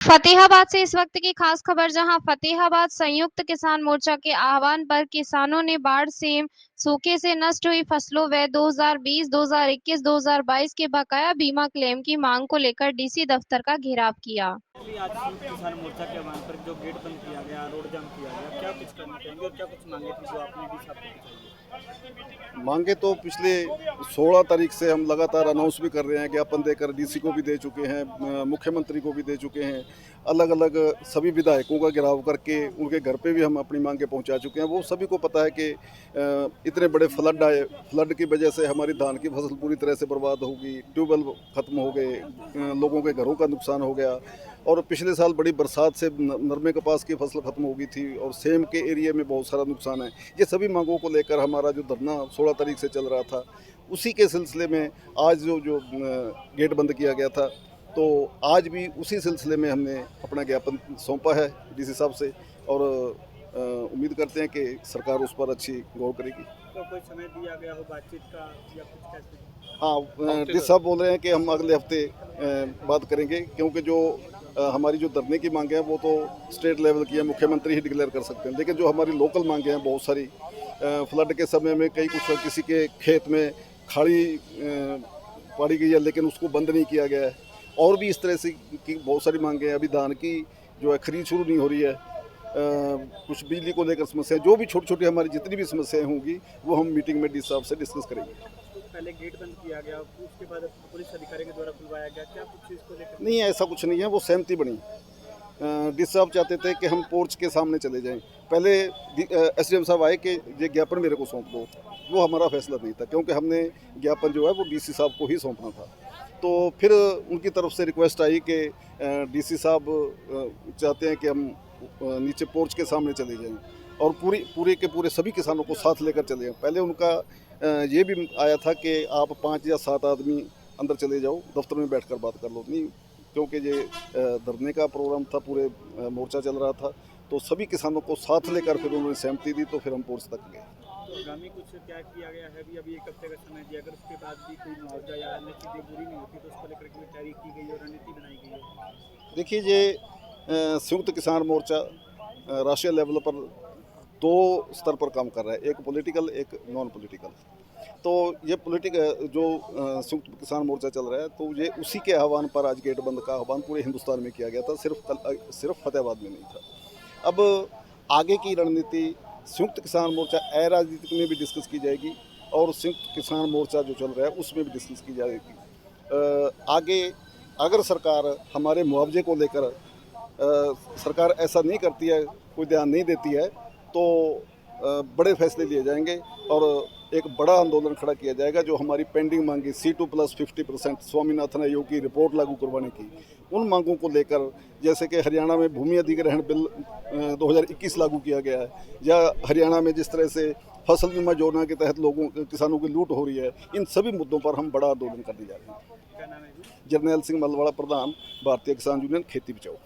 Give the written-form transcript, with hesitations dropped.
फतेहाबाद से इस वक्त की खास खबर, जहां फतेहाबाद संयुक्त किसान मोर्चा के आह्वान पर किसानों ने बाढ़ से सूखे से नष्ट हुई फसलों व 2020, 2021, 2022 के बकाया बीमा क्लेम की मांग को लेकर डीसी दफ्तर का घेराव किया। आज संयुक्त किसान मोर्चा के आह्वान पर जो गेट बंद किया गया, रोड जाम किया गया, क्या कुछ करना चाहेंगे और क्या कुछ मांगे थी जो आपने डी साहब को बताई? मांगे तो पिछले 16 तारीख से हम लगातार अनाउंस भी कर रहे हैं, ज्ञापन देकर डीसी को भी दे चुके हैं, मुख्यमंत्री को भी दे चुके हैं, अलग अलग सभी विधायकों का घेराव करके उनके घर पे भी हम अपनी मांगे पहुंचा चुके हैं। वो सभी को पता है कि इतने बड़े फ्लड आए, फ्लड की वजह से हमारी धान की फसल पूरी तरह से बर्बाद होगी, ट्यूबवेल खत्म हो गए, लोगों के घरों का नुकसान हो गया। और पिछले साल बड़ी बरसात से नरमे कपास की फसल खत्म हो गई थी और सेम के एरिया में बहुत सारा नुकसान है। ये सभी मांगों को लेकर हमारा जो धरना 16 तारीख से चल रहा था, उसी के सिलसिले में आज जो गेट बंद किया गया था, तो आज भी उसी सिलसिले में हमने अपना ज्ञापन सौंपा है डीसी साहब से और उम्मीद करते हैं कि सरकार उस पर अच्छी गौर करेगी। तो कोई समय दिया गया हो बातचीत का या कुछ कैसे? हाँ, डीसी साहब बोल रहे हैं कि हम अगले हफ्ते बात करेंगे, क्योंकि जो हमारी जो धरने की मांगे हैं वो तो स्टेट लेवल की है, मुख्यमंत्री ही डिक्लेयर कर सकते हैं, लेकिन जो हमारी लोकल मांगे हैं बहुत सारी, फ्लड के समय में किसी के खेत में खाड़ी पाड़ी गई है लेकिन उसको बंद नहीं किया गया है, और भी इस तरह से की बहुत सारी मांगे हैं। अभी धान की जो है खरीद शुरू नहीं हो रही है, कुछ बिजली को लेकर समस्याएं, जो भी छोटी छोटी हमारी जितनी भी समस्याएं होंगी वो हम मीटिंग में डीसी साहब से डिस्कस करेंगे। तो पहले गेट बंद किया गया, उसके बाद पुलिस अधिकारी के द्वारा खुलवाया गया, क्या कुछ इसको लेकर? नहीं, ऐसा कुछ नहीं है, वो सहमति बनी। डीसी साहब चाहते थे कि हम पोर्च के सामने चले जाएं। पहले एसडीएम साहब आए कि ये ज्ञापन मेरे को सौंप दो, वो हमारा फैसला नहीं था, क्योंकि हमने ज्ञापन जो है वो डीसी साहब को ही सौंपना था। तो फिर उनकी तरफ से रिक्वेस्ट आई कि डीसी साहब चाहते हैं कि हम नीचे पोर्च के सामने चले जाएं और पूरे के पूरे सभी किसानों को साथ लेकर चले जाएं। पहले उनका ये भी आया था कि आप 5 या 7 आदमी अंदर चले जाओ, दफ्तर में बैठकर बात कर लो। नहीं, क्योंकि ये धरने का प्रोग्राम था, पूरे मोर्चा चल रहा था, तो सभी किसानों को साथ लेकर फिर उन्होंने सहमति दी, तो फिर हम पोर्च तक गए। तो आगामी कुछ क्या किया गया है? अभी 1 हफ्ते का समय दिया, अगर उसके बाद भी कोई मुआवजा या अन्य चीज़ें पूरी नहीं होती तो उसको लेकर के तैयारी की गई और रणनीति बनाई गई है? देखिए, ये संयुक्त किसान मोर्चा राष्ट्रीय लेवल पर 2 स्तर पर काम कर रहा है, एक पॉलिटिकल, एक नॉन पॉलिटिकल। तो ये जो संयुक्त किसान मोर्चा चल रहा है, तो ये उसी के आह्वान पर आज गेट बंद का आह्वान पूरे हिंदुस्तान में किया गया था, सिर्फ फतेहाबाद में नहीं था। अब आगे की रणनीति संयुक्त किसान मोर्चा अराजनीतिक में भी डिस्कस की जाएगी और संयुक्त किसान मोर्चा जो चल रहा है उसमें भी डिस्कस की जाएगी। आगे अगर सरकार हमारे मुआवजे को लेकर सरकार ऐसा नहीं करती है, कोई ध्यान नहीं देती है, तो बड़े फैसले लिए जाएंगे और एक बड़ा आंदोलन खड़ा किया जाएगा। जो हमारी पेंडिंग मांगी C2+50% स्वामीनाथन आयोग की रिपोर्ट लागू करवाने की, उन मांगों को लेकर, जैसे कि हरियाणा में भूमि अधिग्रहण बिल 2021 लागू किया गया है, या हरियाणा में जिस तरह से फसल बीमा योजना के तहत किसानों की लूट हो रही है, इन सभी मुद्दों पर हम बड़ा आंदोलन करने जा रहे हैं। क्या नाम है जी? जर्नैल सिंह मलवाड़ा, प्रधान भारतीय किसान यूनियन खेती बचाओ।